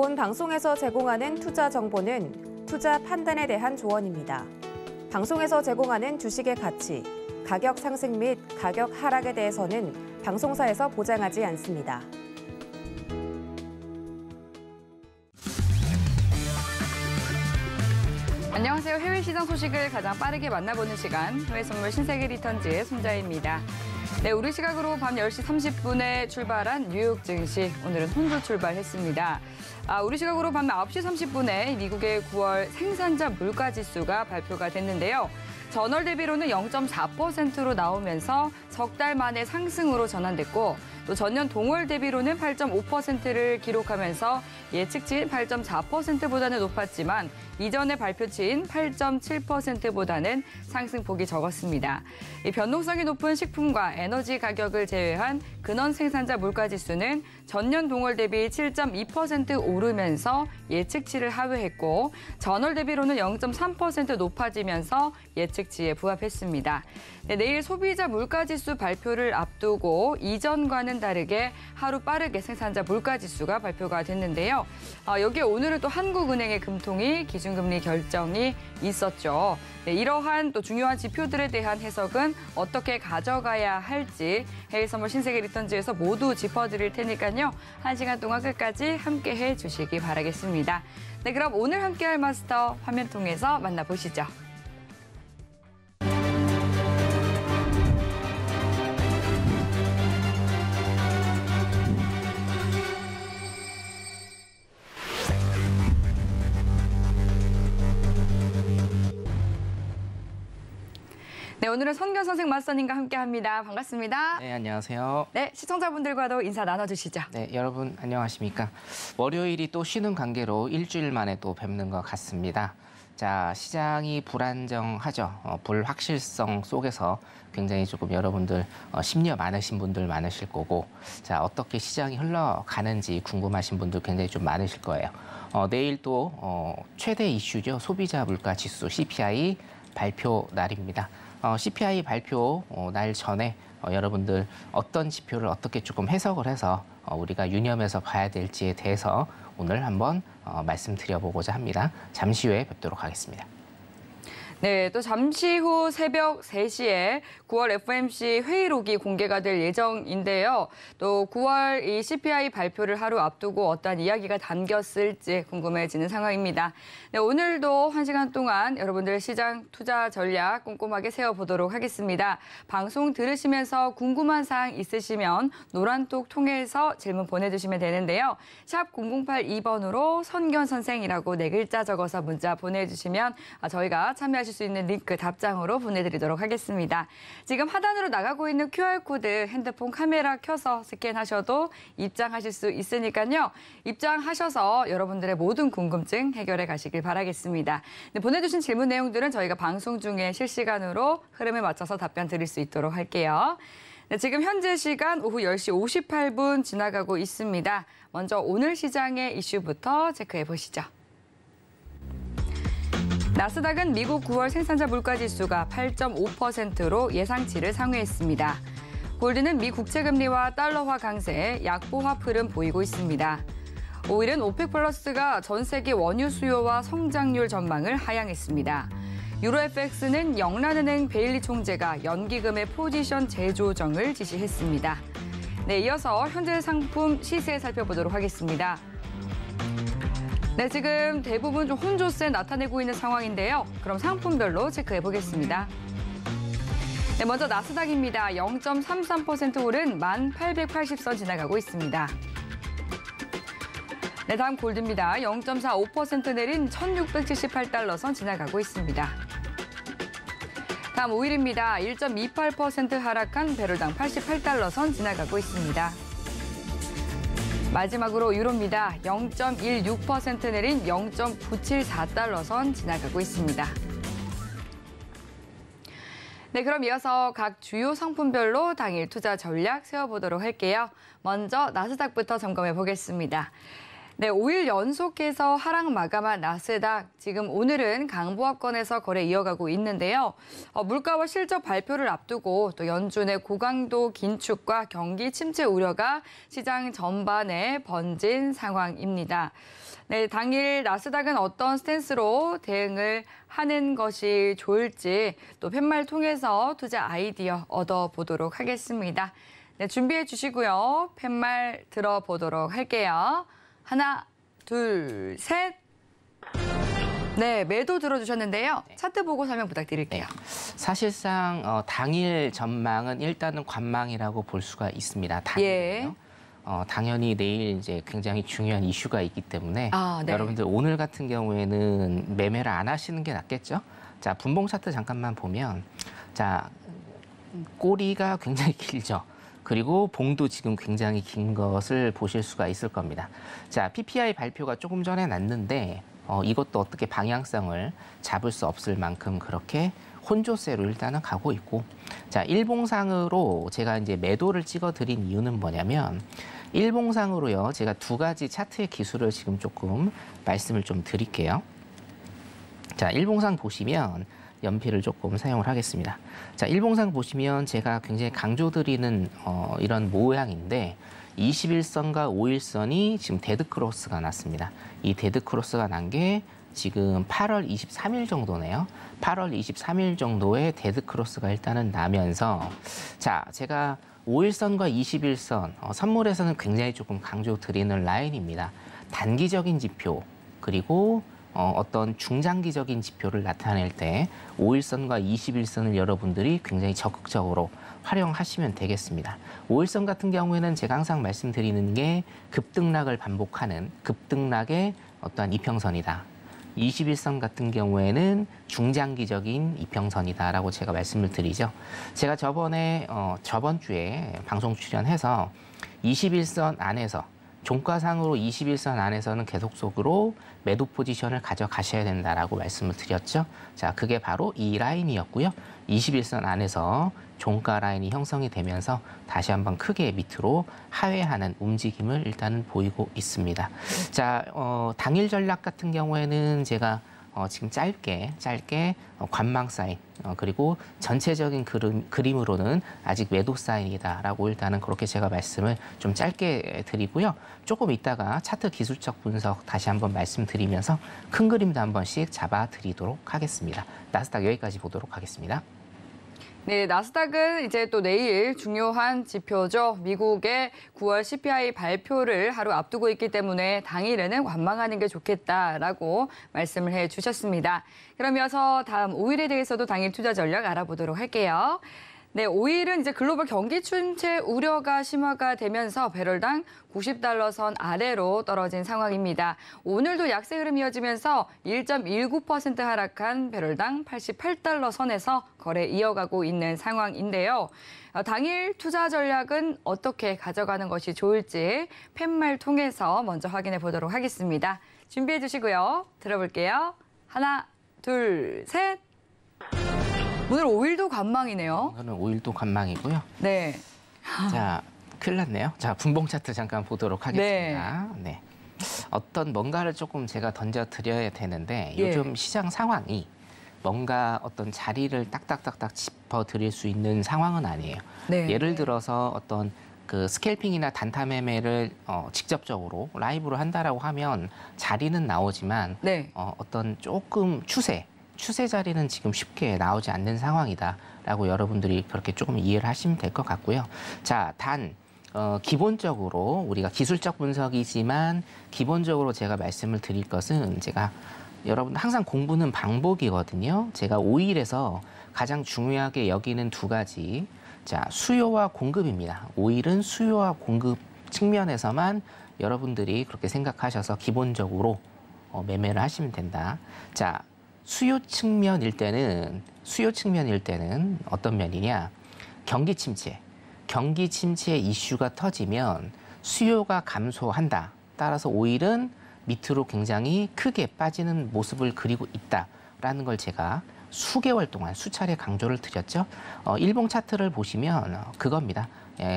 본 방송에서 제공하는 투자 정보는 투자 판단에 대한 조언입니다. 방송에서 제공하는 주식의 가치, 가격 상승 및 가격 하락에 대해서는 방송사에서 보장하지 않습니다. 안녕하세요. 해외 시장 소식을 가장 빠르게 만나보는 시간, 해외 선물 신세계 리턴즈의 손자입니다. 네, 우리 시각으로 밤 10시 30분에 출발한 뉴욕 증시, 오늘은 혼조 출발했습니다. 우리 시각으로 밤 9시 30분에 미국의 9월 생산자 물가지수가 발표가 됐는데요. 전월 대비로는 0.4%로 나오면서 석 달 만의 상승으로 전환됐고, 또 전년 동월 대비로는 8.5%를 기록하면서 예측치인 8.4%보다는 높았지만 이전에 발표치인 8.7%보다는 상승폭이 적었습니다. 이 변동성이 높은 식품과 에너지 가격을 제외한 근원 생산자 물가지수는 전년 동월 대비 7.2% 오르면서 예측치를 하회했고, 전월 대비로는 0.3% 높아지면서 예측치에 부합했습니다. 네, 내일 소비자 물가지수 발표를 앞두고 이전과는 다르게 하루 빠르게 생산자 물가지수가 발표가 됐는데요. 여기에 오늘은 또 한국은행의 금통위 기준금리 결정이 있었죠. 네, 이러한 또 중요한 지표들에 대한 해석은 어떻게 가져가야 할지 해외 선물 신세계 리턴즈에서 모두 짚어드릴 테니까요. 1시간 동안 끝까지 함께해 주시기 바라겠습니다. 네, 그럼 오늘 함께할 마스터 화면 통해서 만나보시죠. 네, 오늘은 선경 선생 마스터님과 함께합니다. 반갑습니다. 네, 안녕하세요. 네, 시청자분들과도 인사 나눠주시죠. 네, 여러분 안녕하십니까. 월요일이 또 쉬는 관계로 일주일 만에 또 뵙는 것 같습니다. 자, 시장이 불안정하죠. 불확실성 속에서 굉장히 조금 여러분들 심려 많으신 분들 많으실 거고, 자, 어떻게 시장이 흘러가는지 궁금하신 분들 굉장히 좀 많으실 거예요. 내일 또 최대 이슈죠. 소비자 물가 지수 CPI 발표 날입니다. CPI 발표 날 전에 여러분들 어떤 지표를 어떻게 조금 해석을 해서 우리가 유념해서 봐야 될지에 대해서 오늘 한번 말씀드려보고자 합니다. 잠시 후에 뵙도록 하겠습니다. 네, 또 잠시 후 새벽 3시에 9월 FOMC 회의록이 공개가 될 예정인데요. 또 9월 이 CPI 발표를 하루 앞두고 어떠한 이야기가 담겼을지 궁금해지는 상황입니다. 네, 오늘도 1시간 동안 여러분들 시장 투자 전략 꼼꼼하게 세워보도록 하겠습니다. 방송 들으시면서 궁금한 사항 있으시면 노란톡 통해서 질문 보내주시면 되는데요. 샵 0082번으로 선견 선생이라고 4글자 적어서 문자 보내주시면 저희가 참여하실 수 있는 링크 답장으로 보내드리도록 하겠습니다. 지금 하단으로 나가고 있는 QR코드 핸드폰 카메라 켜서 스캔하셔도 입장하실 수 있으니까요. 입장하셔서 여러분들의 모든 궁금증 해결해 가시길 바라겠습니다. 네, 보내주신 질문 내용들은 저희가 방송 중에 실시간으로 흐름에 맞춰서 답변 드릴 수 있도록 할게요. 네, 지금 현재 시간 오후 10시 58분 지나가고 있습니다. 먼저 오늘 시장의 이슈부터 체크해 보시죠. 나스닥은 미국 9월 생산자 물가지수가 8.5%로 예상치를 상회했습니다. 골드는 미 국채금리와 달러화 강세에 약보합 흐름 보이고 있습니다. 오일은 오펙 플러스가 전 세계 원유 수요와 성장률 전망을 하향했습니다. 유로FX는 영란은행 베일리 총재가 연기금의 포지션 재조정을 지시했습니다. 네, 이어서 현재 상품 시세 살펴보도록 하겠습니다. 네, 지금 대부분 좀 혼조세 나타내고 있는 상황인데요. 그럼 상품별로 체크해 보겠습니다. 네, 먼저 나스닥입니다. 0.33% 오른 1880선 지나가고 있습니다. 네, 다음 골드입니다. 0.45% 내린 1678달러선 지나가고 있습니다. 다음 오일입니다. 1.28% 하락한 배럴당 88달러선 지나가고 있습니다. 마지막으로 유로입니다. 0.16% 내린 0.974달러선 지나가고 있습니다. 네, 그럼 이어서 각 주요 상품별로 당일 투자 전략 세워보도록 할게요. 먼저 나스닥부터 점검해 보겠습니다. 네, 5일 연속해서 하락 마감한 나스닥. 지금 오늘은 강보합권에서 거래 이어가고 있는데요. 물가와 실적 발표를 앞두고 또 연준의 고강도 긴축과 경기 침체 우려가 시장 전반에 번진 상황입니다. 네, 당일 나스닥은 어떤 스탠스로 대응을 하는 것이 좋을지 또 팻말 통해서 투자 아이디어 얻어보도록 하겠습니다. 네, 준비해 주시고요. 팻말 들어보도록 할게요. 하나, 둘, 셋. 네, 매도 들어주셨는데요. 차트 보고 설명 부탁드릴게요. 사실상 당일 전망은 일단은 관망이라고 볼 수가 있습니다. 당일은요. 당연히 내일 이제 굉장히 중요한 이슈가 있기 때문에 네. 여러분들 오늘 같은 경우에는 매매를 안 하시는 게 낫겠죠. 자, 분봉 차트 잠깐만 보면 자, 꼬리가 굉장히 길죠. 그리고 봉도 지금 굉장히 긴 것을 보실 수가 있을 겁니다. 자, PPI 발표가 조금 전에 났는데 이것도 어떻게 방향성을 잡을 수 없을 만큼 그렇게 혼조세로 일단은 가고 있고, 자, 일봉상으로 제가 이제 매도를 찍어드린 이유는 뭐냐면 일봉상으로요, 제가 두 가지 차트의 기술을 지금 조금 말씀을 좀 드릴게요. 자, 일봉상 보시면 연필을 조금 사용을 하겠습니다. 자, 일봉상 보시면 제가 굉장히 강조드리는 이런 모양인데 21선과 5일선이 지금 데드크로스가 났습니다. 이 데드크로스가 난 게 지금 8월 23일 정도네요. 8월 23일 정도에 데드크로스가 일단은 나면서 자, 제가 5일선과 21선 선물에서는 굉장히 조금 강조드리는 라인입니다. 단기적인 지표 그리고 어떤 중장기적인 지표를 나타낼 때 5일선과 21선을 여러분들이 굉장히 적극적으로 활용하시면 되겠습니다. 5일선 같은 경우에는 제가 항상 말씀드리는 게 급등락을 반복하는 급등락의 어떠한 이평선이다. 21선 같은 경우에는 중장기적인 이평선이다라고 제가 말씀을 드리죠. 제가 저번 주에 방송 출연해서 21선 안에서 종가상으로 21선 안에서는 계속적으로 매도 포지션을 가져가셔야 된다라고 말씀을 드렸죠. 자, 그게 바로 이 라인이었고요. 21선 안에서 종가 라인이 형성이 되면서 다시 한번 크게 밑으로 하회하는 움직임을 일단은 보이고 있습니다. 자, 당일 전략 같은 경우에는 제가 지금 짧게 관망 사인 그리고 전체적인 그림으로는 아직 매도 사인이다라고 일단은 그렇게 제가 말씀을 좀 짧게 드리고요. 조금 이따가 차트 기술적 분석 다시 한번 말씀드리면서 큰 그림도 한 번씩 잡아드리도록 하겠습니다. 나스닥 여기까지 보도록 하겠습니다. 네, 나스닥은 이제 또 내일 중요한 지표죠. 미국의 9월 CPI 발표를 하루 앞두고 있기 때문에 당일에는 관망하는 게 좋겠다라고 말씀을 해주셨습니다. 그럼 이어서 다음 5일에 대해서도 당일 투자 전략 알아보도록 할게요. 네, 5일은 이제 글로벌 경기 침체 우려가 심화가 되면서 배럴당 90달러 선 아래로 떨어진 상황입니다. 오늘도 약세 흐름이 이어지면서 1.19% 하락한 배럴당 88달러 선에서 거래 이어가고 있는 상황인데요. 당일 투자 전략은 어떻게 가져가는 것이 좋을지 팻말 통해서 먼저 확인해 보도록 하겠습니다. 준비해 주시고요. 들어볼게요. 하나, 둘, 셋. 오늘 5일도 관망이네요. 오늘은 5일도 관망이고요. 네. 자, 큰일 났네요. 자, 분봉 차트 잠깐 보도록 하겠습니다. 네. 어떤 뭔가를 조금 제가 던져드려야 되는데 요즘 시장 상황이 뭔가 어떤 자리를 딱딱딱딱 짚어드릴 수 있는 상황은 아니에요. 네. 예를 들어서 어떤 그 스캘핑이나 단타 매매를 직접적으로 라이브로 한다라고 하면 자리는 나오지만 어떤 조금 추세 자리는 지금 쉽게 나오지 않는 상황이다라고 여러분들이 그렇게 조금 이해를 하시면 될 것 같고요. 자, 기본적으로 우리가 기술적 분석이지만 기본적으로 제가 말씀을 드릴 것은 제가 여러분 항상 공부는 반복이거든요. 제가 5일에서 가장 중요하게 여기는 두 가지. 자, 수요와 공급입니다. 5일은 수요와 공급 측면에서만 여러분들이 그렇게 생각하셔서 기본적으로 매매를 하시면 된다. 자, 수요 측면일 때는 어떤 면이냐? 경기 침체 이슈가 터지면 수요가 감소한다. 따라서 5일은 밑으로 굉장히 크게 빠지는 모습을 그리고 있다라는 걸 제가 수개월 동안 수차례 강조를 드렸죠. 일봉 차트를 보시면 그겁니다.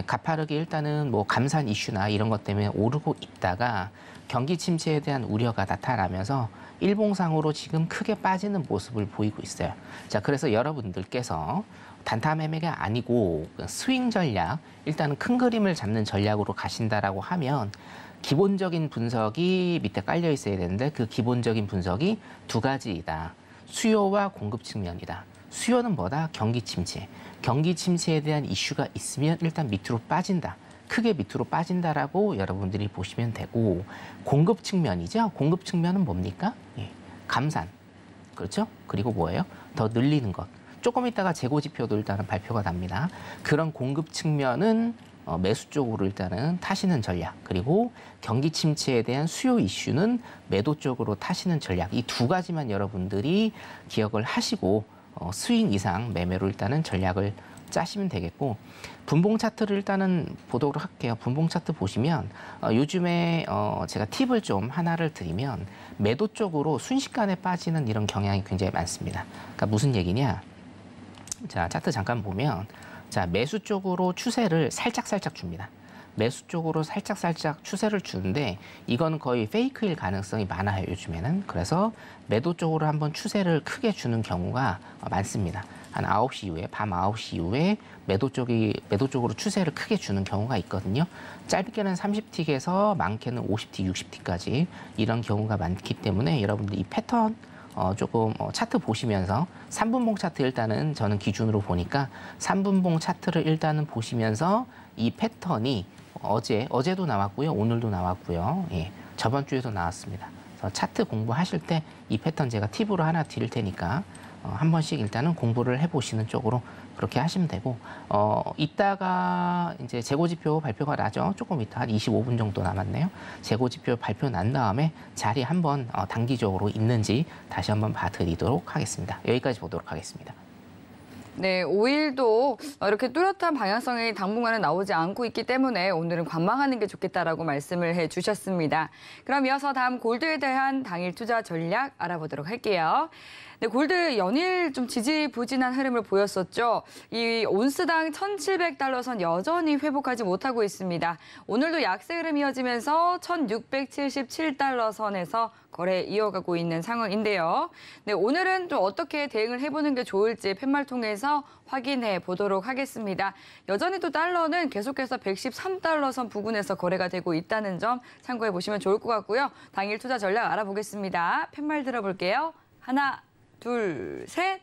가파르게 일단은 뭐 감산 이슈나 이런 것 때문에 오르고 있다가 경기 침체에 대한 우려가 나타나면서 일봉상으로 지금 크게 빠지는 모습을 보이고 있어요. 자, 그래서 여러분들께서 단타 매매가 아니고 스윙 전략, 일단은 큰 그림을 잡는 전략으로 가신다라고 하면 기본적인 분석이 밑에 깔려 있어야 되는데 그 기본적인 분석이 두 가지이다. 수요와 공급 측면이다. 수요는 뭐다? 경기 침체. 경기 침체에 대한 이슈가 있으면 일단 밑으로 빠진다. 크게 밑으로 빠진다라고 여러분들이 보시면 되고, 공급 측면이죠. 공급 측면은 뭡니까? 예, 감산. 그렇죠? 그리고 뭐예요? 더 늘리는 것. 조금 있다가 재고 지표도 일단은 발표가 납니다. 그런 공급 측면은 매수 쪽으로 일단은 타시는 전략, 그리고 경기 침체에 대한 수요 이슈는 매도 쪽으로 타시는 전략, 이 두 가지만 여러분들이 기억을 하시고 스윙 이상 매매로 일단은 전략을 짜시면 되겠고, 분봉 차트를 일단은 보도록 할게요. 분봉 차트 보시면 요즘에 제가 팁을 좀 하나를 드리면 매도 쪽으로 순식간에 빠지는 이런 경향이 굉장히 많습니다. 그러니까 무슨 얘기냐? 자, 차트 잠깐 보면, 자, 매수 쪽으로 추세를 살짝 줍니다. 매수 쪽으로 살짝 추세를 주는데 이건 거의 페이크일 가능성이 많아요, 요즘에는. 그래서 매도 쪽으로 한번 추세를 크게 주는 경우가 많습니다. 한 9시 이후에, 밤 9시 이후에 매도 쪽으로 추세를 크게 주는 경우가 있거든요. 짧게는 30틱에서 많게는 50틱, 60틱까지 이런 경우가 많기 때문에 여러분들 이 패턴 조금 차트 보시면서 3분봉 차트 일단은 저는 기준으로 보니까 3분봉 차트를 일단은 보시면서 이 패턴이 어제도 나왔고요. 오늘도 나왔고요. 예, 저번 주에도 나왔습니다. 그래서 차트 공부하실 때 이 패턴 제가 팁으로 하나 드릴 테니까 한 번씩 일단은 공부를 해보시는 쪽으로 그렇게 하시면 되고, 이따가 이제 재고지표 발표가 나죠. 조금 이따 한 25분 정도 남았네요. 재고지표 발표 난 다음에 자리 한번 단기적으로 있는지 다시 한번 봐드리도록 하겠습니다. 여기까지 보도록 하겠습니다. 네, 5일도 이렇게 뚜렷한 방향성이 당분간은 나오지 않고 있기 때문에 오늘은 관망하는 게 좋겠다라고 말씀을 해주셨습니다. 그럼 이어서 다음 골드에 대한 당일 투자 전략 알아보도록 할게요. 네, 골드 연일 좀 지지부진한 흐름을 보였었죠. 이 온스당 1,700달러 선 여전히 회복하지 못하고 있습니다. 오늘도 약세 흐름 이어지면서 1,677달러 선에서 거래 이어가고 있는 상황인데요. 네, 오늘은 또 어떻게 대응을 해보는 게 좋을지 팻말 통해서 확인해 보도록 하겠습니다. 여전히 또 달러는 계속해서 113달러 선 부근에서 거래가 되고 있다는 점 참고해 보시면 좋을 것 같고요. 당일 투자 전략 알아보겠습니다. 팻말 들어볼게요. 하나, 둘, 셋.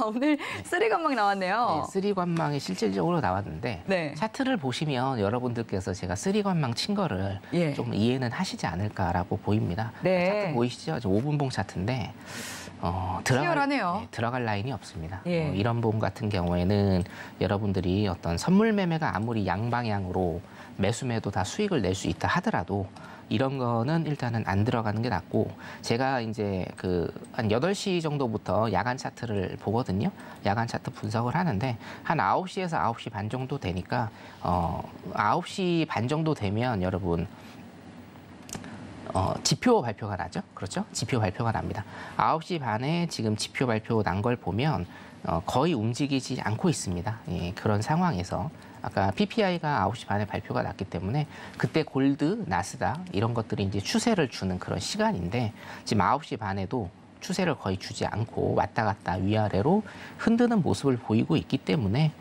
오늘 쓰리관망 나왔네요. 네, 쓰리관망이 실질적으로 나왔는데 네. 차트를 보시면 여러분들께서 제가 쓰리관망 친 거를 예. 좀 이해는 하시지 않을까라고 보입니다. 네. 차트 보이시죠? 5분봉 차트인데 치열하네요. 들어갈 라인이 없습니다. 예. 이런 봉 같은 경우에는 여러분들이 어떤 선물 매매가 아무리 양방향으로 매수매도 다 수익을 낼 수 있다 하더라도 이런 거는 일단은 안 들어가는 게 낫고, 제가 이제 한 8시 정도부터 야간 차트를 보거든요. 야간 차트 분석을 하는데 한 9시에서 9시 반 정도 되니까 9시 반 정도 되면 여러분 지표 발표가 나죠. 그렇죠? 지표 발표가 납니다. 9시 반에 지금 지표 발표 난 걸 보면 거의 움직이지 않고 있습니다. 예, 그런 상황에서 아까 PPI가 9시 반에 발표가 났기 때문에 그때 골드, 나스닥 이런 것들이 이제 추세를 주는 그런 시간인데 지금 9시 반에도 추세를 거의 주지 않고 왔다 갔다 위아래로 흔드는 모습을 보이고 있기 때문에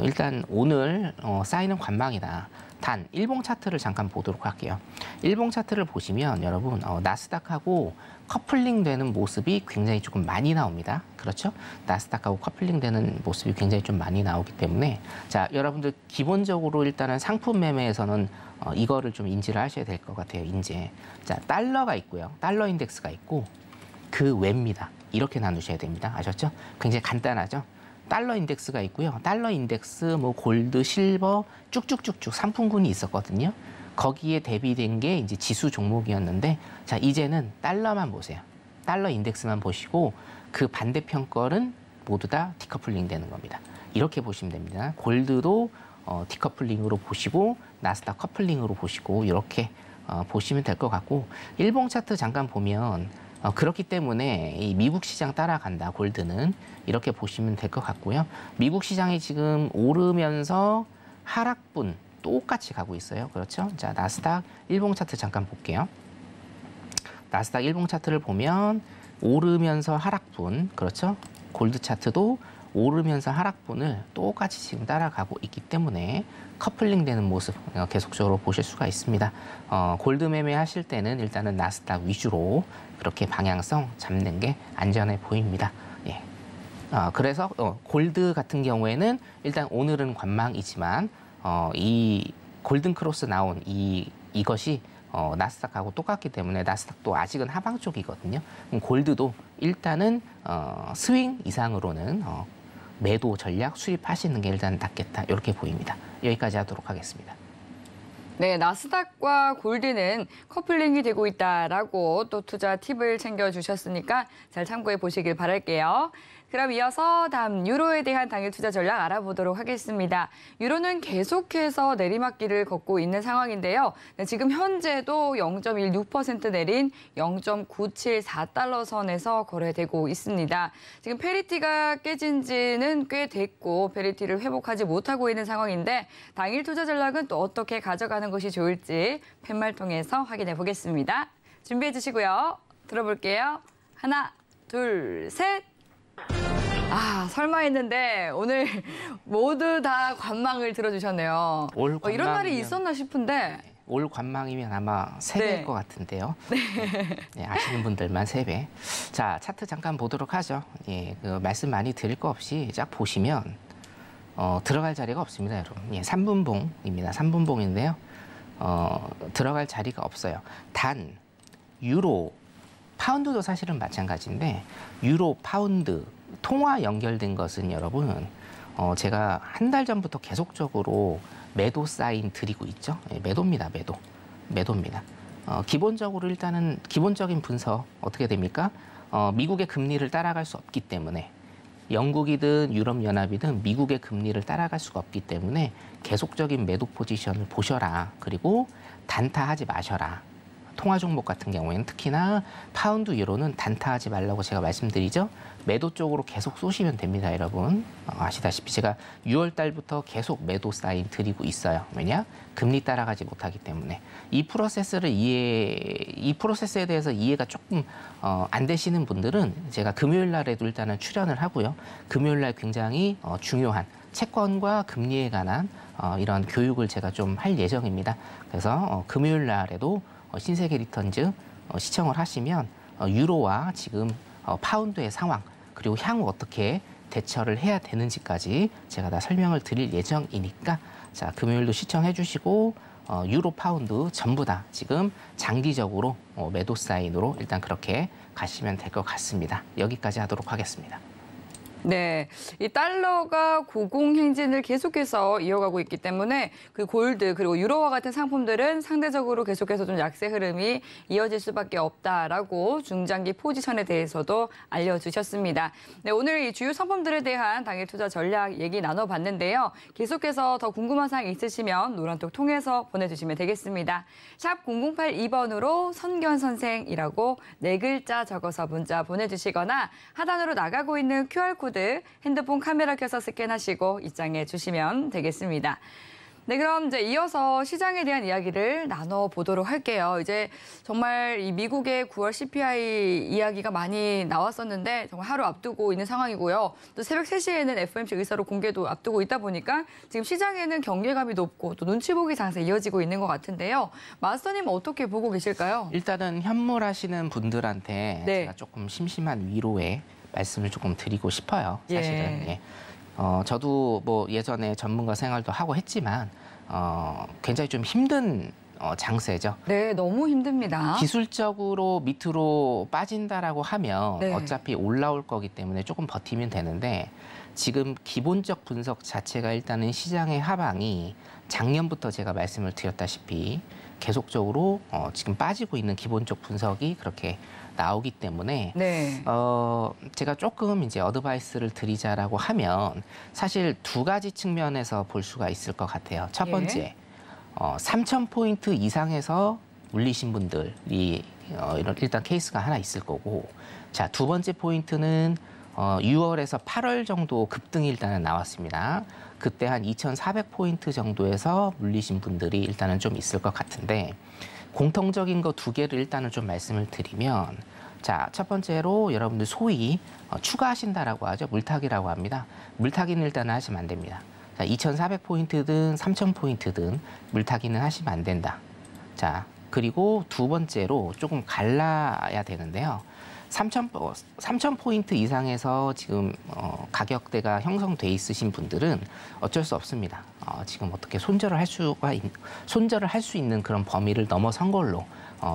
일단 오늘 쌓이는 관망이다. 단 일봉 차트를 잠깐 보도록 할게요. 일봉 차트를 보시면 여러분 나스닥하고 커플링 되는 모습이 굉장히 조금 많이 나옵니다. 그렇죠? 나스닥하고 커플링 되는 모습이 굉장히 좀 많이 나오기 때문에, 자, 여러분들 기본적으로 일단은 상품 매매에서는 이거를 좀 인지를 하셔야 될 것 같아요. 이제 자, 달러가 있고요. 달러 인덱스가 있고 그 외입니다. 이렇게 나누셔야 됩니다. 아셨죠? 굉장히 간단하죠? 달러 인덱스가 있고요. 달러 인덱스, 뭐 골드, 실버 쭉쭉쭉쭉 상품군이 있었거든요. 거기에 대비된 게 이제 지수 종목이었는데, 자, 이제는 달러만 보세요. 달러 인덱스만 보시고 그 반대편 거는 모두 다 디커플링 되는 겁니다. 이렇게 보시면 됩니다. 골드도 디커플링으로 보시고 나스닥 커플링으로 보시고 이렇게 보시면 될 것 같고, 일봉 차트 잠깐 보면 그렇기 때문에 이 미국 시장 따라간다, 골드는. 이렇게 보시면 될 것 같고요. 미국 시장이 지금 오르면서 하락분 똑같이 가고 있어요. 그렇죠? 자, 나스닥 일봉 차트 잠깐 볼게요. 나스닥 일봉 차트를 보면 오르면서 하락분, 그렇죠? 골드 차트도 오르면서 하락분을 똑같이 지금 따라가고 있기 때문에 커플링 되는 모습 계속적으로 보실 수가 있습니다. 골드 매매 하실 때는 일단은 나스닥 위주로 그렇게 방향성 잡는 게 안전해 보입니다. 예. 그래서 골드 같은 경우에는 일단 오늘은 관망이지만 이 골든 크로스 나온 이것이 나스닥하고 똑같기 때문에 나스닥도 아직은 하방 쪽이거든요. 골드도 일단은 스윙 이상으로는 매도 전략 수립하시는 게 일단 낫겠다, 이렇게 보입니다. 여기까지 하도록 하겠습니다. 네, 나스닥과 골드는 커플링이 되고 있다라고 또 투자 팁을 챙겨주셨으니까 잘 참고해 보시길 바랄게요. 그럼 이어서 다음 유로에 대한 당일 투자 전략 알아보도록 하겠습니다. 유로는 계속해서 내리막길을 걷고 있는 상황인데요. 네, 지금 현재도 0.16% 내린 0.974달러 선에서 거래되고 있습니다. 지금 페리티가 깨진 지는 꽤 됐고 페리티를 회복하지 못하고 있는 상황인데 당일 투자 전략은 또 어떻게 가져가는 것이 좋을지 팻말 통해서 확인해 보겠습니다. 준비해 주시고요. 들어볼게요. 하나, 둘, 셋. 설마 했는데 오늘 모두 다 관망을 들어주셨네요. 이런 날이 있었나 싶은데. 올 관망이면 아마 3배일 네. 것 같은데요. 네, 아시는 분들만 3배. 자, 차트 잠깐 보도록 하죠. 예, 말씀 많이 드릴 거 없이 쫙 보시면 들어갈 자리가 없습니다, 여러분. 예, 3분봉입니다. 3분봉인데요. 들어갈 자리가 없어요. 단 유로, 파운드도 사실은 마찬가지인데 유로, 파운드 통화 연결된 것은 여러분 제가 한 달 전부터 계속적으로 매도 사인 드리고 있죠. 예, 매도입니다. 매도입니다. 기본적으로 일단은 기본적인 분석 어떻게 됩니까? 미국의 금리를 따라갈 수 없기 때문에 영국이든 유럽연합이든 미국의 금리를 따라갈 수가 없기 때문에 계속적인 매도 포지션을 보셔라. 그리고 단타하지 마셔라. 통화 종목 같은 경우에는 특히나 파운드, 유로는 단타하지 말라고 제가 말씀드리죠. 매도 쪽으로 계속 쏘시면 됩니다, 여러분. 아시다시피 제가 6월 달부터 계속 매도 사인 드리고 있어요. 왜냐? 금리 따라가지 못하기 때문에. 이 프로세스에 대해서 이해가 조금 안 되시는 분들은 제가 금요일 날에도 일단은 출연을 하고요. 금요일 날 굉장히 중요한 채권과 금리에 관한 이런 교육을 제가 좀 할 예정입니다. 그래서 금요일 날에도 신세계 리턴즈 시청을 하시면 유로와 지금 파운드의 상황, 그리고 향후 어떻게 대처를 해야 되는지까지 제가 다 설명을 드릴 예정이니까 자, 금요일도 시청해 주시고 유로, 파운드 전부 다 지금 장기적으로 매도 사인으로 일단 그렇게 가시면 될 것 같습니다. 여기까지 하도록 하겠습니다. 네, 이 달러가 고공행진을 계속해서 이어가고 있기 때문에 그 골드 그리고 유로와 같은 상품들은 상대적으로 계속해서 좀 약세 흐름이 이어질 수밖에 없다라고 중장기 포지션에 대해서도 알려주셨습니다. 네, 오늘 이 주요 상품들에 대한 당일 투자 전략 얘기 나눠봤는데요. 계속해서 더 궁금한 사항 있으시면 노란톡 통해서 보내주시면 되겠습니다. 샵 0082번으로 선견선생이라고 4글자 적어서 문자 보내주시거나 하단으로 나가고 있는 QR코드 핸드폰 카메라 켜서 스캔하시고 입장해 주시면 되겠습니다. 네, 그럼 이제 이어서 시장에 대한 이야기를 나눠보도록 할게요. 이제 정말 이 미국의 9월 CPI 이야기가 많이 나왔었는데 정말 하루 앞두고 있는 상황이고요. 또 새벽 3시에는 FOMC 의사로 공개도 앞두고 있다 보니까 지금 시장에는 경계감이 높고 또 눈치 보기 장세 이어지고 있는 것 같은데요. 마스터님 어떻게 보고 계실까요? 일단은 현물하시는 분들한테 네. 제가 조금 심심한 위로에 말씀을 조금 드리고 싶어요. 사실은. 예. 저도 뭐 예전에 전문가 생활도 하고 했지만 굉장히 좀 힘든 장세죠. 네, 너무 힘듭니다. 기술적으로 밑으로 빠진다라고 하면 네. 어차피 올라올 거기 때문에 조금 버티면 되는데 지금 기본적 분석 자체가 일단은 시장의 하방이 작년부터 제가 말씀을 드렸다시피 계속적으로 지금 빠지고 있는 기본적 분석이 그렇게 나오기 때문에 네. 제가 조금 이제 어드바이스를 드리자라고 하면 사실 2가지 측면에서 볼 수가 있을 것 같아요. 첫 번째, 3,000포인트 이상에서 물리신 분들이 이런 일단 케이스가 하나 있을 거고, 자, 두 번째 포인트는 6월에서 8월 정도 급등이 일단은 나왔습니다. 그때 한 2,400포인트 정도에서 물리신 분들이 일단은 좀 있을 것 같은데, 공통적인 거 두 개를 일단은 좀 말씀을 드리면, 자, 첫 번째로 여러분들 소위 추가하신다라고 하죠. 물타기라고 합니다. 물타기는 일단은 하시면 안 됩니다. 자, 2,400포인트든 3,000포인트든 물타기는 하시면 안 된다. 자, 그리고 두 번째로 조금 갈라야 되는데요. 3,000포인트 이상에서 지금 가격대가 형성돼 있으신 분들은 어쩔 수 없습니다. 지금 어떻게 손절을 할 수 있는 그런 범위를 넘어선 걸로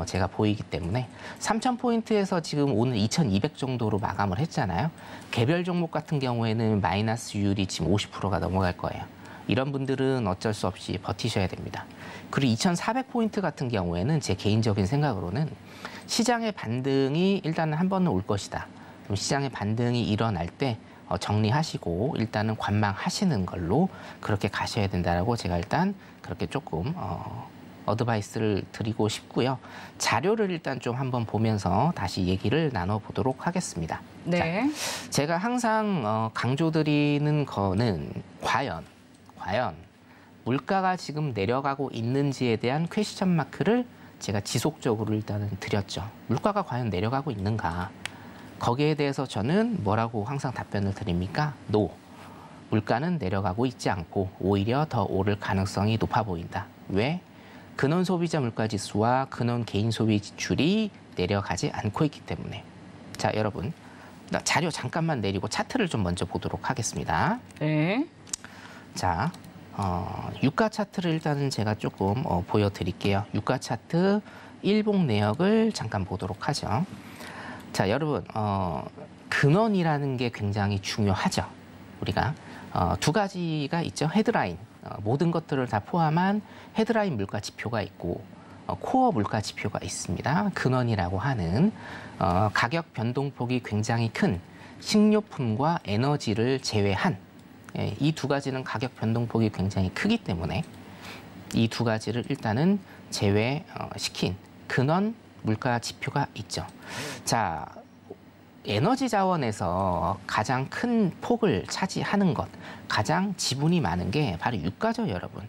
제가 보이기 때문에 3,000포인트에서 지금 오늘 2,200 정도로 마감을 했잖아요. 개별 종목 같은 경우에는 마이너스율이 지금 50%가 넘어갈 거예요. 이런 분들은 어쩔 수 없이 버티셔야 됩니다. 그리고 2,400포인트 같은 경우에는 제 개인적인 생각으로는 시장의 반등이 일단은 한 번은 올 것이다. 그럼 시장의 반등이 일어날 때 정리하시고 일단은 관망하시는 걸로 그렇게 가셔야 된다라고 제가 일단 그렇게 조금 어드바이스를 드리고 싶고요. 자료를 일단 좀 한번 보면서 다시 얘기를 나눠보도록 하겠습니다. 네. 자, 제가 항상 강조드리는 거는 과연 물가가 지금 내려가고 있는지에 대한 퀘스천 마크를 제가 지속적으로 일단은 드렸죠. 물가가 과연 내려가고 있는가? 거기에 대해서 저는 뭐라고 항상 답변을 드립니까? No. 물가는 내려가고 있지 않고 오히려 더 오를 가능성이 높아 보인다. 왜? 근원 소비자 물가 지수와 근원 개인 소비 지출이 내려가지 않고 있기 때문에. 자, 여러분. 자료 잠깐만 내리고 차트를 좀 먼저 보도록 하겠습니다. 네. 자, 유가 차트를 일단은 제가 조금 보여드릴게요. 유가 차트 일봉 내역을 잠깐 보도록 하죠. 자, 여러분, 근원이라는 게 굉장히 중요하죠. 우리가 두 가지가 있죠. 헤드라인, 모든 것들을 다 포함한 헤드라인 물가 지표가 있고 코어 물가 지표가 있습니다. 근원이라고 하는 가격 변동폭이 굉장히 큰 식료품과 에너지를 제외한 이 두 가지는 가격 변동폭이 굉장히 크기 때문에 이 두 가지를 일단은 제외시킨 근원 물가 지표가 있죠. 자, 에너지 자원에서 가장 큰 폭을 차지하는 것, 가장 지분이 많은 게 바로 유가죠, 여러분.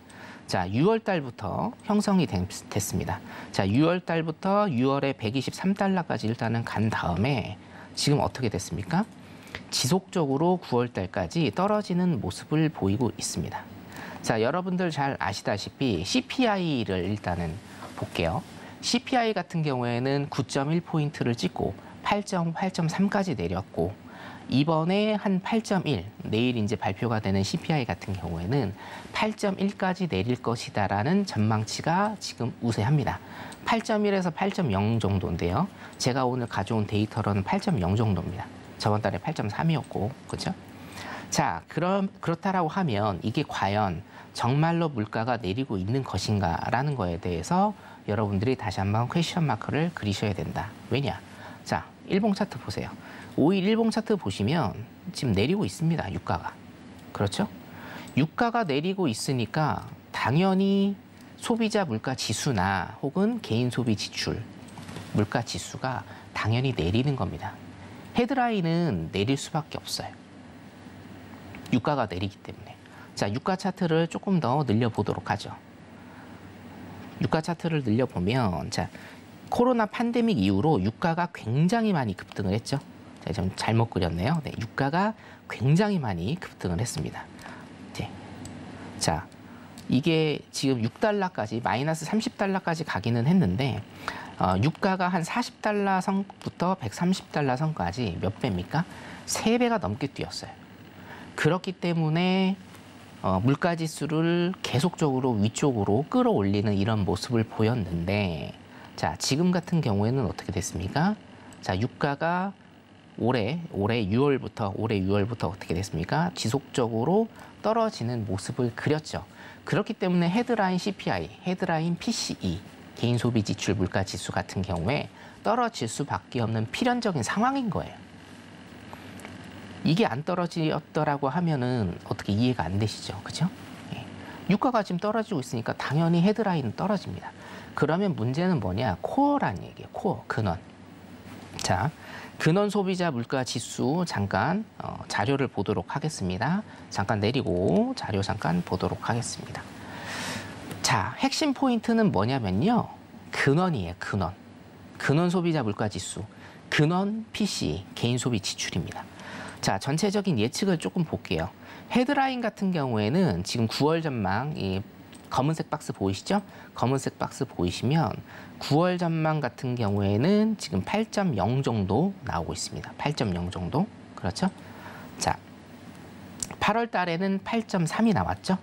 자, 6월 달부터 형성이 됐습니다. 자, 6월 달부터 6월에 123달러까지 일단은 간 다음에 지금 어떻게 됐습니까? 지속적으로 9월 달까지 떨어지는 모습을 보이고 있습니다. 자, 여러분들 잘 아시다시피 CPI를 일단은 볼게요. CPI 같은 경우에는 9.1포인트를 찍고 8.3까지 내렸고 이번에 한 8.1, 내일 이제 발표가 되는 CPI 같은 경우에는 8.1까지 내릴 것이다라는 전망치가 지금 우세합니다. 8.1에서 8.0 정도인데요. 제가 오늘 가져온 데이터로는 8.0 정도입니다. 저번 달에 8.3이었고, 그렇죠? 자, 그렇다라고 하면 이게 과연 정말로 물가가 내리고 있는 것인가라는 거에 대해서 여러분들이 다시 한번 퀘스천 마크를 그리셔야 된다. 왜냐? 자, 일봉 차트 보세요. 5일 일봉 차트 보시면 지금 내리고 있습니다. 유가가. 그렇죠? 유가가 내리고 있으니까 당연히 소비자 물가 지수나 혹은 개인 소비 지출 물가 지수가 당연히 내리는 겁니다. 헤드라인은 내릴 수밖에 없어요. 유가가 내리기 때문에. 자, 유가 차트를 조금 더 늘려보도록 하죠. 유가 차트를 늘려보면, 자, 코로나 팬데믹 이후로 유가가 굉장히 많이 급등을 했죠. 제가 좀 잘못 그렸네요. 네, 유가가 굉장히 많이 급등을 했습니다. 네. 자, 이게 지금 6달러까지, 마이너스 30달러까지 가기는 했는데, 유가가 한 40달러 선부터 130달러 선까지 몇 배입니까? 3배가 넘게 뛰었어요. 그렇기 때문에 물가지수를 계속적으로 위쪽으로 끌어올리는 이런 모습을 보였는데, 자, 지금 같은 경우에는 어떻게 됐습니까? 자, 유가가 올해 6월부터 어떻게 됐습니까? 지속적으로 떨어지는 모습을 그렸죠. 그렇기 때문에 헤드라인 CPI, 헤드라인 PCE, 개인 소비 지출 물가 지수 같은 경우에 떨어질 수밖에 없는 필연적인 상황인 거예요. 이게 안 떨어지더라고 하면은 어떻게 이해가 안 되시죠, 그죠? 예. 유가가 지금 떨어지고 있으니까 당연히 헤드라인은 떨어집니다. 그러면 문제는 뭐냐? 코어란 얘기예요. 코어, 근원. 자, 근원 소비자 물가 지수 잠깐 자료를 보도록 하겠습니다. 잠깐 내리고 자료 잠깐 보도록 하겠습니다. 자, 핵심 포인트는 뭐냐면요. 근원이에요. 근원. 근원 소비자 물가 지수. 근원 PC, 개인 소비 지출입니다. 자, 전체적인 예측을 조금 볼게요. 헤드라인 같은 경우에는 지금 9월 전망, 이 검은색 박스 보이시죠? 검은색 박스 보이시면 9월 전망 같은 경우에는 지금 8.0 정도 나오고 있습니다. 8.0 정도. 그렇죠? 자, 8월 달에는 8.3이 나왔죠?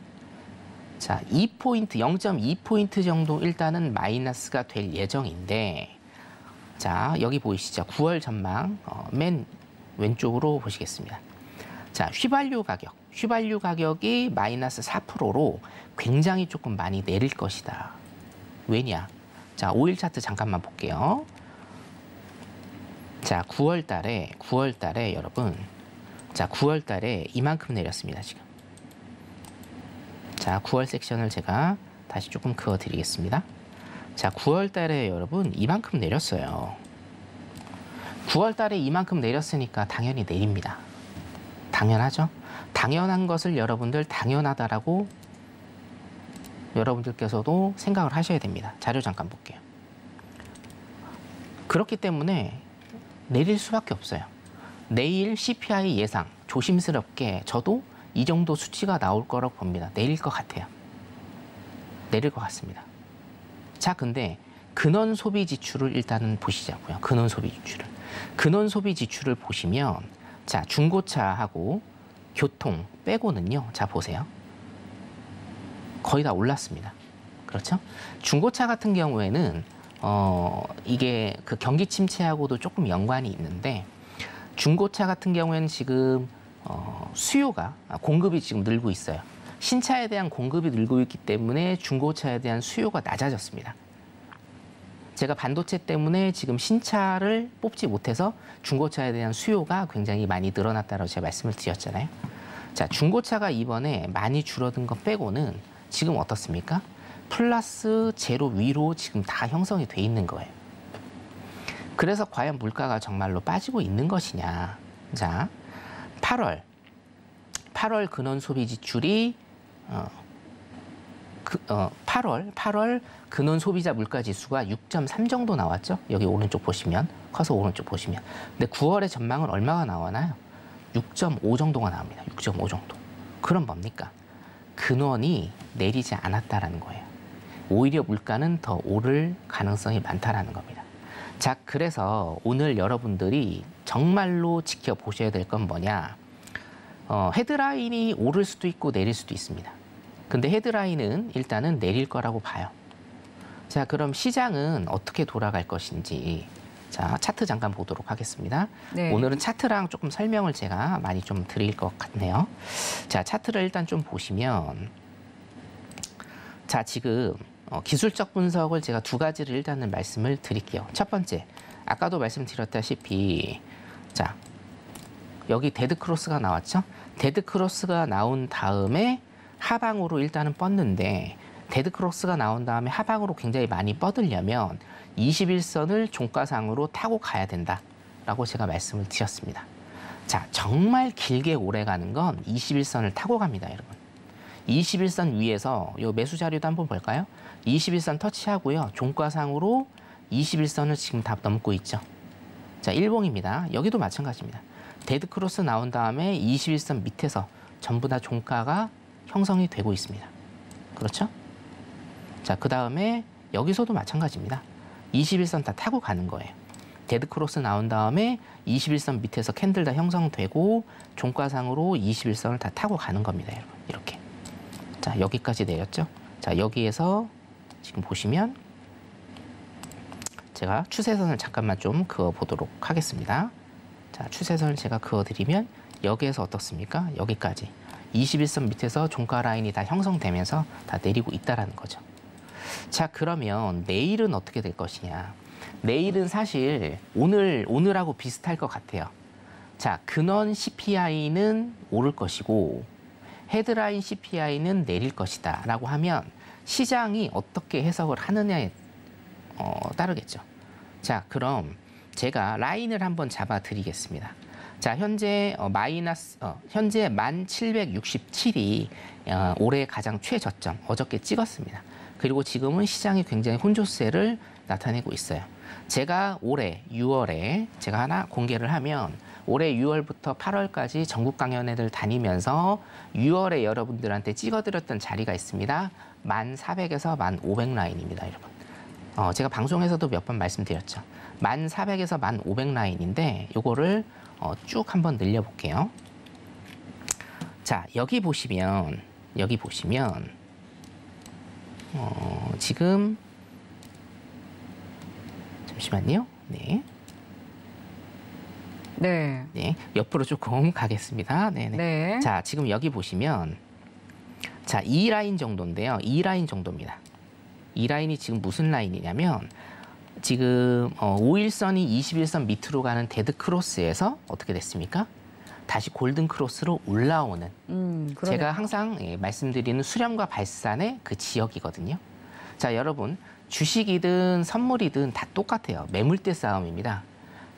자, 2포인트, 0.2포인트 정도 일단은 마이너스가 될 예정인데, 자, 여기 보이시죠? 9월 전망, 맨 왼쪽으로 보시겠습니다. 자, 휘발유 가격. 휘발유 가격이 마이너스 4%로 굉장히 조금 많이 내릴 것이다. 왜냐? 자, 5일 차트 잠깐만 볼게요. 자, 9월 달에 여러분, 자, 9월 달에 이만큼 내렸습니다, 지금. 자, 9월 섹션을 제가 다시 조금 그어드리겠습니다. 자, 9월 달에 여러분 이만큼 내렸어요. 9월 달에 이만큼 내렸으니까 당연히 내립니다. 당연하죠? 당연한 것을 여러분들 당연하다라고 여러분들께서도 생각을 하셔야 됩니다. 자료 잠깐 볼게요. 그렇기 때문에 내릴 수밖에 없어요. 내일 CPI 예상 조심스럽게 저도 이 정도 수치가 나올 거라고 봅니다. 내릴 것 같아요. 내릴 것 같습니다. 자, 근데 근원 소비 지출을 일단은 보시자고요. 근원 소비 지출을. 근원 소비 지출을 보시면, 자, 중고차하고 교통 빼고는요. 자, 보세요. 거의 다 올랐습니다. 그렇죠? 중고차 같은 경우에는 이게 그 경기 침체하고도 조금 연관이 있는데, 중고차 같은 경우에는 지금 수요가, 공급이 지금 늘고 있어요. 신차에 대한 공급이 늘고 있기 때문에 중고차에 대한 수요가 낮아졌습니다. 제가 반도체 때문에 지금 신차를 뽑지 못해서 중고차에 대한 수요가 굉장히 많이 늘어났다고 제가 말씀을 드렸잖아요. 자, 중고차가 이번에 많이 줄어든 것 빼고는 지금 어떻습니까? 플러스 제로 위로 지금 다 형성이 돼 있는 거예요. 그래서 과연 물가가 정말로 빠지고 있는 것이냐. 자, 8월 근원 소비 지출이 8월 근원 소비자 물가 지수가 6.3 정도 나왔죠. 여기 오른쪽 보시면, 커서 오른쪽 보시면. 근데 9월의 전망은 얼마가 나오나요? 6.5 정도가 나옵니다. 6.5 정도. 그럼 뭡니까? 근원이 내리지 않았다라는 거예요. 오히려 물가는 더 오를 가능성이 많다라는 겁니다. 자, 그래서 오늘 여러분들이 정말로 지켜보셔야 될 건 뭐냐? 헤드라인이 오를 수도 있고 내릴 수도 있습니다. 근데 헤드라인은 일단은 내릴 거라고 봐요. 자, 그럼 시장은 어떻게 돌아갈 것인지, 자, 차트 잠깐 보도록 하겠습니다. 네. 오늘은 차트랑 조금 설명을 제가 많이 좀 드릴 것 같네요. 자, 차트를 일단 좀 보시면, 자, 지금 기술적 분석을 제가 두 가지를 일단은 말씀을 드릴게요. 첫 번째, 아까도 말씀드렸다시피, 자, 여기 데드 크로스가 나왔죠? 데드 크로스가 나온 다음에 하방으로 일단은 뻗는데, 데드 크로스가 나온 다음에 하방으로 굉장히 많이 뻗으려면 21선을 종가상으로 타고 가야 된다라고 제가 말씀을 드렸습니다. 자, 정말 길게 오래 가는 건 21선을 타고 갑니다, 여러분. 21선 위에서 요 매수 자료도 한번 볼까요? 21선 터치하고요. 종가상으로 21선을 지금 다 넘고 있죠. 자, 일봉입니다. 여기도 마찬가지입니다. 데드 크로스 나온 다음에 21선 밑에서 전부 다 종가가 형성이 되고 있습니다. 그렇죠? 자, 그 다음에 여기서도 마찬가지입니다. 21선 다 타고 가는 거예요. 데드 크로스 나온 다음에 21선 밑에서 캔들 다 형성되고 종가상으로 21선을 다 타고 가는 겁니다, 여러분. 이렇게. 자, 여기까지 내렸죠? 자, 여기에서 지금 보시면 제가 추세선을 잠깐만 좀 그어보도록 하겠습니다. 자, 추세선을 제가 그어드리면 여기에서 어떻습니까? 여기까지. 21선 밑에서 종가 라인이 다 형성되면서 다 내리고 있다라는 거죠. 자, 그러면 내일은 어떻게 될 것이냐. 내일은 사실 오늘하고 비슷할 것 같아요. 자, 근원 CPI는 오를 것이고 헤드라인 CPI는 내릴 것이다 라고 하면 시장이 어떻게 해석을 하느냐에 따르겠죠. 자, 그럼 제가 라인을 한번 잡아 드리겠습니다. 자, 현재 현재 1767이 올해 가장 최저점 어저께 찍었습니다. 그리고 지금은 시장이 굉장히 혼조세를 나타내고 있어요. 제가 올해 6월에 제가 하나 공개를 하면 올해 6월부터 8월까지 전국 강연회를 다니면서 6월에 여러분들한테 찍어드렸던 자리가 있습니다. 1400에서 1500 라인입니다, 여러분. 제가 방송에서도 몇 번 말씀드렸죠. 1400에서 1500 라인인데 요거를 쭉 한번 늘려볼게요. 자, 여기 보시면 지금 잠시만요. 네. 네. 네, 옆으로 조금 가겠습니다. 네네. 네. 자, 지금 여기 보시면 자, 이 라인 정도인데요. 이 라인 정도입니다. 이 라인이 지금 무슨 라인이냐면 지금 5일선이 21선 밑으로 가는 데드 크로스에서 어떻게 됐습니까? 다시 골든 크로스로 올라오는 그러네요. 제가 항상 말씀드리는 수렴과 발산의 그 지역이거든요. 자, 여러분 주식이든 선물이든 다 똑같아요. 매물대 싸움입니다.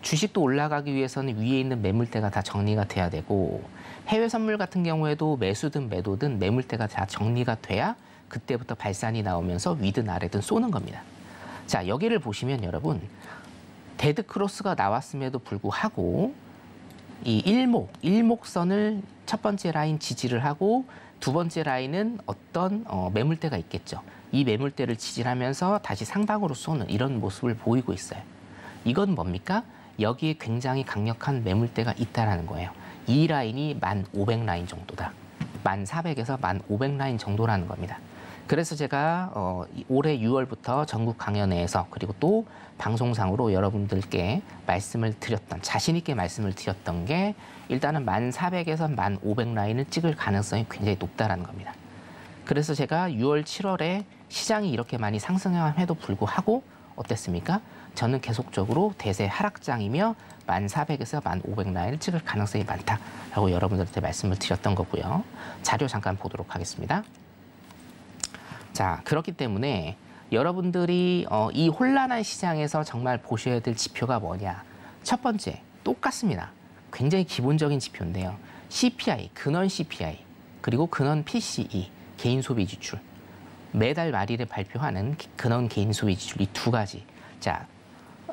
주식도 올라가기 위해서는 위에 있는 매물대가 다 정리가 돼야 되고 해외 선물 같은 경우에도 매수든 매도든 매물대가 다 정리가 돼야 그때부터 발산이 나오면서 위든 아래든 쏘는 겁니다. 자, 여기를 보시면 여러분 데드 크로스가 나왔음에도 불구하고 이 일목선을 첫 번째 라인 지지를 하고 두 번째 라인은 어떤 매물대가 있겠죠. 이 매물대를 지지를 하면서 다시 상방으로 쏘는 이런 모습을 보이고 있어요. 이건 뭡니까? 여기에 굉장히 강력한 매물대가 있다라는 거예요. 이 라인이 1500 라인 정도다. 1400에서 1500 라인 정도라는 겁니다. 그래서 제가 올해 6월부터 전국 강연회에서 그리고 또 방송상으로 여러분들께 말씀을 드렸던 자신 있게 말씀을 드렸던 게 일단은 1400에서 1500 라인을 찍을 가능성이 굉장히 높다라는 겁니다. 그래서 제가 6월, 7월에 시장이 이렇게 많이 상승함에도 불구하고 어땠습니까? 저는 계속적으로 대세 하락장이며 1400에서 1500 라인을 찍을 가능성이 많다라고 여러분들한테 말씀을 드렸던 거고요. 자료 잠깐 보도록 하겠습니다. 자, 그렇기 때문에 여러분들이 이 혼란한 시장에서 정말 보셔야 될 지표가 뭐냐. 첫 번째, 똑같습니다. 굉장히 기본적인 지표인데요. CPI, 근원 CPI, 그리고 근원 PCE, 개인 소비 지출. 매달 말일에 발표하는 근원 개인 소비 지출 이 두 가지. 자,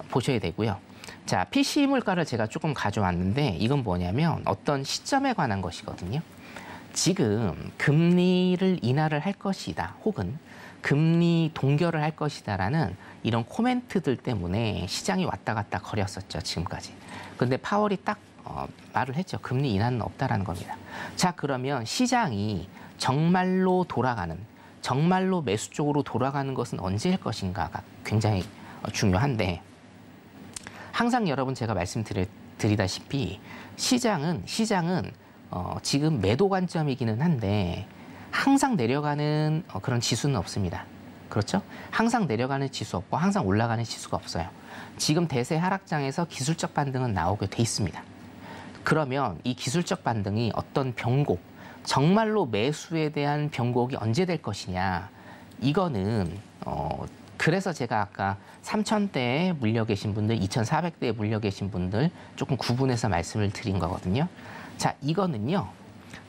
보셔야 되고요. 자, PCE 물가를 제가 조금 가져왔는데 이건 뭐냐면 어떤 시점에 관한 것이거든요. 지금 금리를 인하를 할 것이다 혹은 금리 동결을 할 것이다라는 이런 코멘트들 때문에 시장이 왔다 갔다 거렸었죠, 지금까지. 그런데 파월이 딱 말을 했죠. 금리 인하는 없다라는 겁니다. 자, 그러면 시장이 정말로 돌아가는, 정말로 매수 쪽으로 돌아가는 것은 언제일 것인가가 굉장히 중요한데 항상 여러분 제가 말씀드리다시피 시장은 지금 매도 관점이기는 한데 항상 내려가는 그런 지수는 없습니다. 그렇죠? 항상 내려가는 지수 없고 항상 올라가는 지수가 없어요. 지금 대세 하락장에서 기술적 반등은 나오게 돼 있습니다. 그러면 이 기술적 반등이 어떤 변곡, 정말로 매수에 대한 변곡이 언제 될 것이냐. 이거는 그래서 제가 아까 3000대에 물려 계신 분들, 2400대에 물려 계신 분들 조금 구분해서 말씀을 드린 거거든요. 자, 이거는요.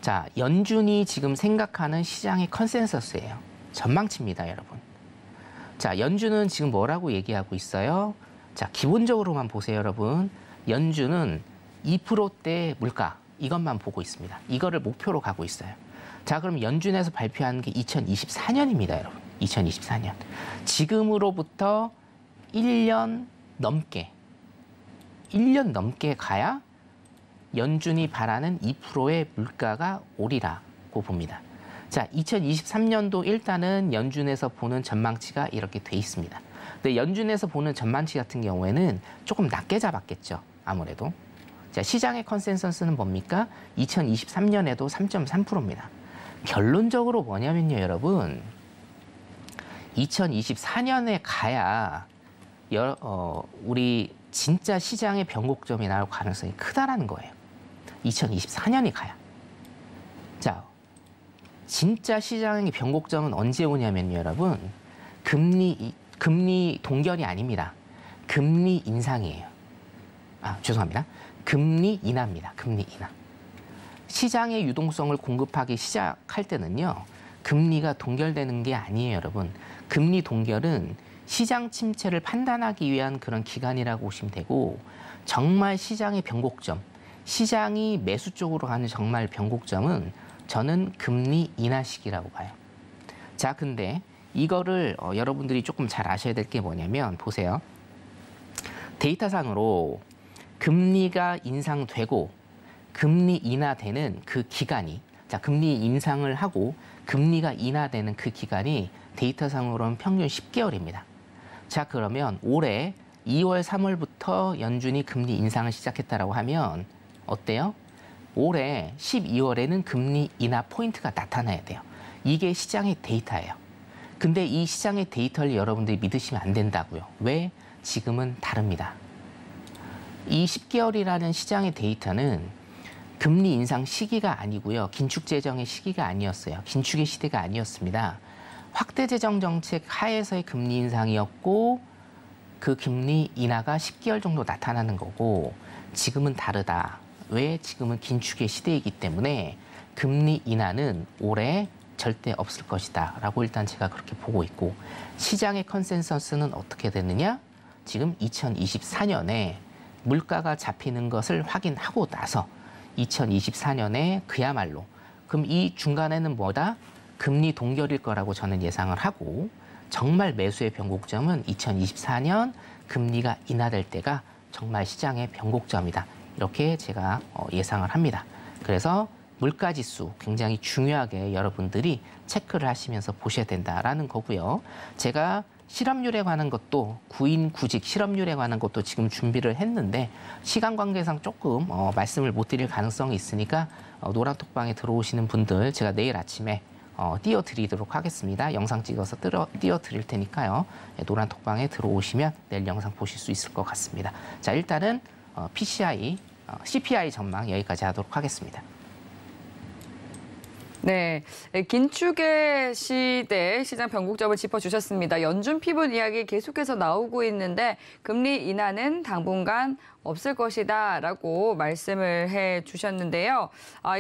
자, 연준이 지금 생각하는 시장의 컨센서스예요. 전망치입니다, 여러분. 자, 연준은 지금 뭐라고 얘기하고 있어요? 자, 기본적으로만 보세요, 여러분. 연준은 2%대 물가 이것만 보고 있습니다. 이거를 목표로 가고 있어요. 자, 그럼 연준에서 발표하는 게 2024년입니다, 여러분. 2024년. 지금으로부터 1년 넘게 가야 연준이 바라는 2%의 물가가 오리라고 봅니다. 자, 2023년도 일단은 연준에서 보는 전망치가 이렇게 돼 있습니다. 근데 연준에서 보는 전망치 같은 경우에는 조금 낮게 잡았겠죠, 아무래도. 자, 시장의 컨센서스는 뭡니까? 2023년에도 3.3%입니다. 결론적으로 뭐냐면요, 여러분. 2024년에 가야 우리 진짜 시장의 변곡점이 나올 가능성이 크다라는 거예요. 2024년이 가야. 자, 진짜 시장의 변곡점은 언제 오냐면요, 여러분. 금리 금리 동결이 아닙니다. 금리 인상이에요. 죄송합니다. 금리 인하입니다. 금리 인하. 시장의 유동성을 공급하기 시작할 때는요. 금리가 동결되는 게 아니에요, 여러분. 금리 동결은 시장 침체를 판단하기 위한 그런 기간이라고 보시면 되고 정말 시장의 변곡점, 시장이 매수 쪽으로 가는 정말 변곡점은 저는 금리 인하 시기라고 봐요. 자, 근데 이거를 여러분들이 조금 잘 아셔야 될 게 뭐냐면 보세요. 데이터상으로 금리가 인상되고 금리 인하되는 그 기간이 금리 인상을 하고 금리가 인하되는 그 기간이 데이터상으로는 평균 10개월입니다. 자, 그러면 올해 2월, 3월부터 연준이 금리 인상을 시작했다라고 하면 어때요? 올해 12월에는 금리 인하 포인트가 나타나야 돼요. 이게 시장의 데이터예요. 근데 이 시장의 데이터를 여러분들이 믿으시면 안 된다고요. 왜? 지금은 다릅니다. 이 10개월이라는 시장의 데이터는 금리 인상 시기가 아니고요. 긴축 재정의 시기가 아니었어요. 긴축의 시대가 아니었습니다. 확대 재정 정책 하에서의 금리 인상이었고 그 금리 인하가 10개월 정도 나타나는 거고 지금은 다르다. 왜? 지금은 긴축의 시대이기 때문에 금리 인하는 올해 절대 없을 것이다 라고 일단 제가 그렇게 보고 있고 시장의 컨센서스는 어떻게 되느냐? 지금 2024년에 물가가 잡히는 것을 확인하고 나서 2024년에 그야말로 그럼 이 중간에는 뭐다? 금리 동결일 거라고 저는 예상을 하고 정말 매수의 변곡점은 2024년 금리가 인하될 때가 정말 시장의 변곡점이다. 이렇게 제가 예상을 합니다. 그래서 물가지수 굉장히 중요하게 여러분들이 체크를 하시면서 보셔야 된다라는 거고요. 제가 실업률에 관한 것도 구인 구직 실업률에 관한 것도 지금 준비를 했는데 시간 관계상 조금 말씀을 못 드릴 가능성이 있으니까 노란톡방에 들어오시는 분들 제가 내일 아침에 띄워드리도록 하겠습니다. 영상 찍어서 띄워드릴 테니까요. 노란톡방에 들어오시면 내일 영상 보실 수 있을 것 같습니다. 자, 일단은 CPI 전망 여기까지 하도록 하겠습니다. 네, 긴축의 시대 시장 변곡점을 짚어주셨습니다. 연준 피분 이야기 계속해서 나오고 있는데 금리 인하는 당분간 없을 것이다라고 말씀을 해주셨는데요.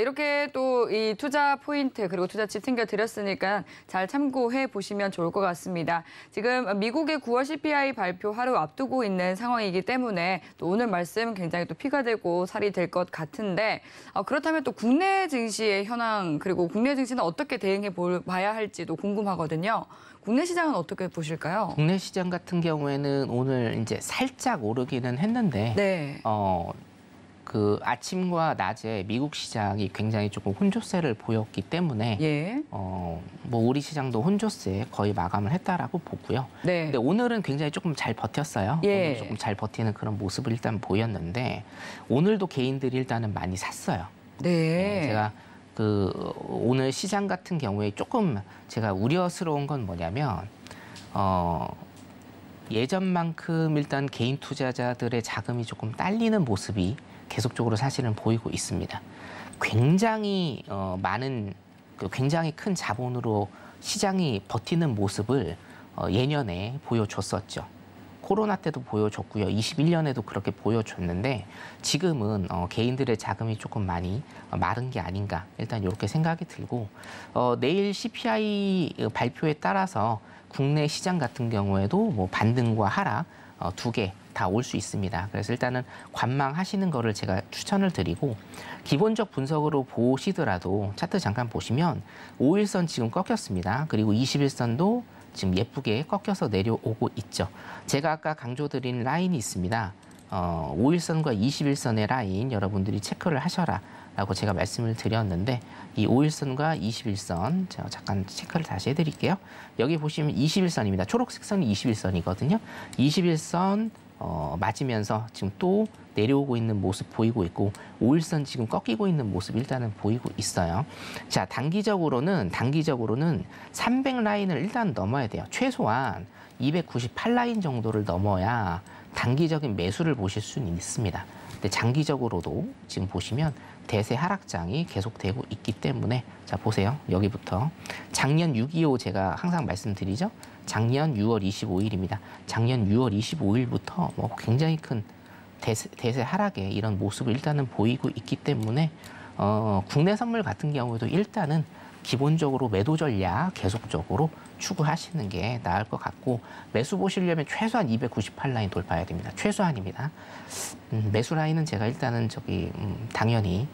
이렇게 또 이 투자 포인트 그리고 투자칩 챙겨드렸으니까 잘 참고해 보시면 좋을 것 같습니다. 지금 미국의 9월 CPI 발표 하루 앞두고 있는 상황이기 때문에 또 오늘 말씀 굉장히 또 피가 되고 살이 될 것 같은데 그렇다면 또 국내 증시의 현황 그리고 국내 증시는 어떻게 대응해 봐야 할지도 궁금하거든요. 국내 시장은 어떻게 보실까요? 국내 시장 같은 경우에는 오늘 이제 살짝 오르기는 했는데, 네. 그 아침과 낮에 미국 시장이 굉장히 조금 혼조세를 보였기 때문에, 예. 뭐 우리 시장도 혼조세 거의 마감을 했다라고 보고요. 네. 근데 오늘은 굉장히 조금 잘 버텼어요. 예. 오늘 조금 잘 버티는 그런 모습을 일단 보였는데, 오늘도 개인들이 일단은 많이 샀어요. 네. 제가 오늘 시장 같은 경우에 조금 제가 우려스러운 건 뭐냐면 예전만큼 일단 개인 투자자들의 자금이 조금 딸리는 모습이 계속적으로 사실은 보이고 있습니다. 굉장히 많은 굉장히 큰 자본으로 시장이 버티는 모습을 예년에 보여줬었죠. 코로나 때도 보여줬고요. 21년에도 그렇게 보여줬는데 지금은 개인들의 자금이 조금 많이 마른 게 아닌가 일단 이렇게 생각이 들고 내일 CPI 발표에 따라서 국내 시장 같은 경우에도 뭐 반등과 하락 두 개 다 올 수 있습니다. 그래서 일단은 관망하시는 거를 제가 추천을 드리고 기본적 분석으로 보시더라도 차트 잠깐 보시면 5일선 지금 꺾였습니다. 그리고 21선도 지금 예쁘게 꺾여서 내려오고 있죠. 제가 아까 강조드린 라인이 있습니다. 5일선과 21선의 라인 여러분들이 체크를 하셔라 라고 제가 말씀을 드렸는데 이 5일선과 21선 제가 잠깐 체크를 다시 해드릴게요. 여기 보시면 21선입니다. 초록색 선이 21선이거든요. 21선 맞으면서 지금 또 내려오고 있는 모습 보이고 있고 5일선 지금 꺾이고 있는 모습 일단은 보이고 있어요. 자, 단기적으로는 300라인을 일단 넘어야 돼요. 최소한 298라인 정도를 넘어야 단기적인 매수를 보실 수는 있습니다. 근데 장기적으로도 지금 보시면 대세 하락장이 계속되고 있기 때문에 자 보세요. 여기부터 작년 6.25 제가 항상 말씀드리죠. 작년 6월 25일입니다. 작년 6월 25일부터 뭐 굉장히 큰 대세 하락의 이런 모습을 일단은 보이고 있기 때문에 국내 선물 같은 경우도 일단은 기본적으로 매도 전략 계속적으로 추구하시는 게 나을 것 같고 매수 보시려면 최소한 298라인 돌파해야 됩니다. 최소한입니다. 매수 라인은 제가 일단은 당연히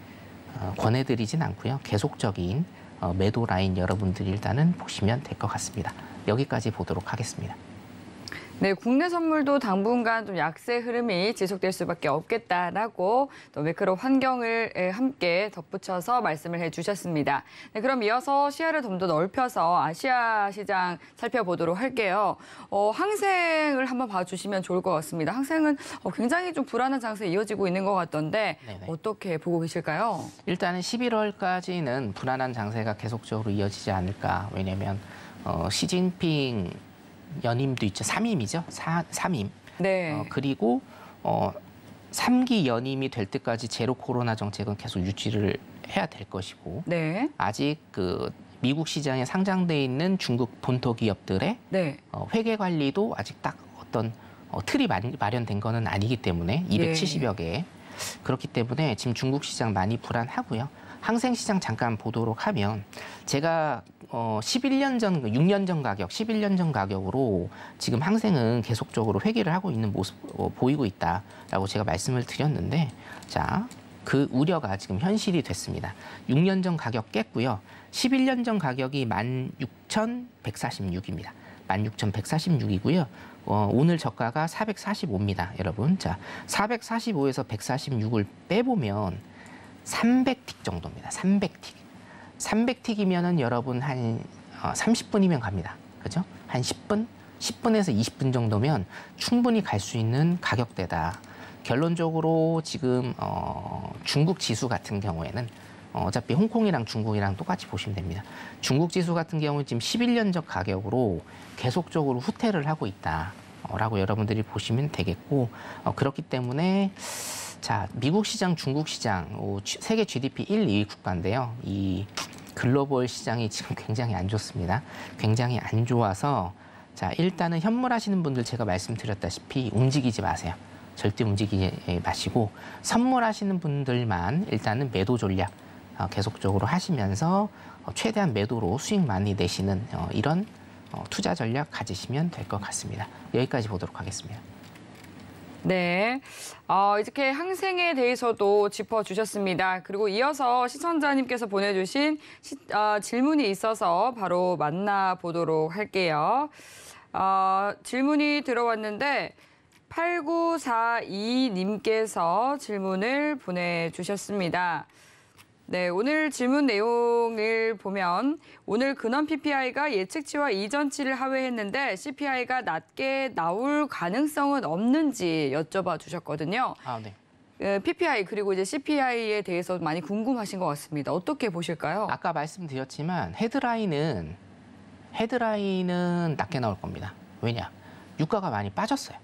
권해드리진 않고요. 계속적인 매도 라인 여러분들이 일단은 보시면 될 것 같습니다. 여기까지 보도록 하겠습니다. 네, 국내 선물도 당분간 좀 약세 흐름이 지속될 수밖에 없겠다라고 또 매크로 환경을 함께 덧붙여서 말씀을 해주셨습니다. 네, 그럼 이어서 시야를 좀 더 넓혀서 아시아 시장 살펴보도록 할게요. 항생을 한번 봐주시면 좋을 것 같습니다. 항생은 굉장히 좀 불안한 장세 이어지고 있는 것 같던데 네네. 어떻게 보고 계실까요? 일단은 11월까지는 불안한 장세가 계속적으로 이어지지 않을까. 왜냐하면 시진핑 연임도 있죠. 3임이죠. 3임. 네. 그리고 3기 연임이 될 때까지 제로 코로나 정책은 계속 유지를 해야 될 것이고 네. 아직 미국 시장에 상장돼 있는 중국 본토 기업들의 네. 회계 관리도 아직 딱 어떤 틀이 마련된 거는 아니기 때문에 270여 개. 그렇기 때문에 지금 중국 시장 많이 불안하고요. 항생 시장 잠깐 보도록 하면 제가 11년 전, 6년 전 가격, 11년 전 가격으로 지금 항생은 계속적으로 회귀를 하고 있는 모습 보이고 있다라고 제가 말씀을 드렸는데 자, 그 우려가 지금 현실이 됐습니다. 6년 전 가격 깼고요. 11년 전 가격이 16,146입니다. 16,146이고요. 오늘 저가가 445입니다, 여러분. 자, 445에서 146을 빼보면 300틱 정도입니다. 300틱. 300틱이면은 여러분 한 30분이면 갑니다. 그죠? 한 10분? 10분에서 20분 정도면 충분히 갈 수 있는 가격대다. 결론적으로 지금 중국 지수 같은 경우에는 어차피 홍콩이랑 중국이랑 똑같이 보시면 됩니다. 중국 지수 같은 경우는 지금 11년 전 가격으로 계속적으로 후퇴를 하고 있다라고 여러분들이 보시면 되겠고 그렇기 때문에 자, 미국 시장, 중국 시장, 세계 GDP 1, 2위 국가인데요. 이 글로벌 시장이 지금 굉장히 안 좋습니다. 굉장히 안 좋아서 자, 일단은 현물하시는 분들 제가 말씀드렸다시피 움직이지 마세요. 절대 움직이지 마시고 선물하시는 분들만 일단은 매도 전략 계속적으로 하시면서 최대한 매도로 수익 많이 내시는 이런 투자 전략 가지시면 될 것 같습니다. 여기까지 보도록 하겠습니다. 네, 이렇게 항생에 대해서도 짚어주셨습니다. 그리고 이어서 시청자님께서 보내주신 질문이 있어서 바로 만나보도록 할게요. 질문이 들어왔는데 8942님께서 질문을 보내주셨습니다. 네, 오늘 질문 내용을 보면 오늘 근원 PPI가 예측치와 이전치를 하회했는데 CPI가 낮게 나올 가능성은 없는지 여쭤봐 주셨거든요. 네. PPI 그리고 이제 CPI에 대해서 많이 궁금하신 것 같습니다. 어떻게 보실까요? 아까 말씀드렸지만 헤드라인은 낮게 나올 겁니다. 왜냐? 유가가 많이 빠졌어요.